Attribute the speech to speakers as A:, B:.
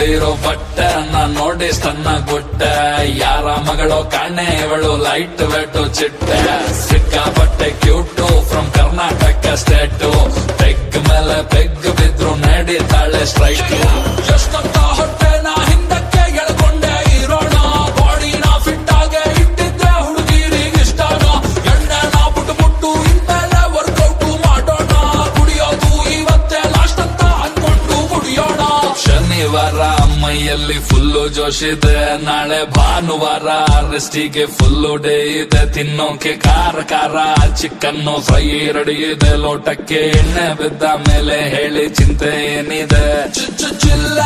A: ಹಾಕೊಂಡಿರೋ ಬಟ್ಟೆ ನಾನ್ ನೋಡಿ ಸಣ್ಣ ಗುಟ್ಟೆ ಯಾರ ಮಗಳು ಕಾಣೆ ಇವಳು ಲೈಟ್ ವೆಟ್ಟು ಚಿಟ್ಟೆ ಸಿಕ್ಕಾಪಟ್ಟೆ cute from Karnataka state peg ಮೇಲೆ ಪೆಗ್ ಬಿದ್ರು ನಡೀತಾಳೆ ಸ್ಟ್ರೈಟ್ ಎಷ್ಟೊತ್ತ ಹೊಟ್ಟೆನ ಹಿಂದಕ್ಕೆ ಎಳ್ಕೊಂಡೆ ಇರೋಣ ಬಾಡಿನ ಫಿಟ್ ಆಗಿ ಇಟ್ಟಿದ್ರೆ ಹುಡುಗಿರಿಗೆ ಇಷ್ಟನ ಎಣ್ಣೆನ ಬಿಟ್ಟು ಇನ್ಮೇಲೆ ವರ್ಕೌಟ್ ಮಾಡೋಣ ಕುಡಿಯೋದು ಇವತ್ತೇ ಲಾಸ್ಟ್ ಅಂತ ಅನ್ಕೊಂಡು ಕುಡಿಯೋಣ ಶನಿವಾರ ಮೈಯಲ್ಲಿ ಫುಲ್ಲು ಜೋಶಿದೆ ನಾಳೆ ಭಾನುವಾರ ರೆಸ್ಟಿಗೆ ಫುಲ್ಲು ಡೇ ಇದೆ ತಿನ್ನೋಕೆ ಖಾರ ಖಾರ ಚಿಕನ್ನು ಫ್ರೈ ರೆಡಿ ಇದೆ ಲೋಟಕ್ಕೆ ಎಣ್ಣೆ ಬಿದ್ದ ಮೇಲೆ ಹೇಳಿ ಚಿಂತೆ ಏನಿದೆ ಚಿಲ್ಲ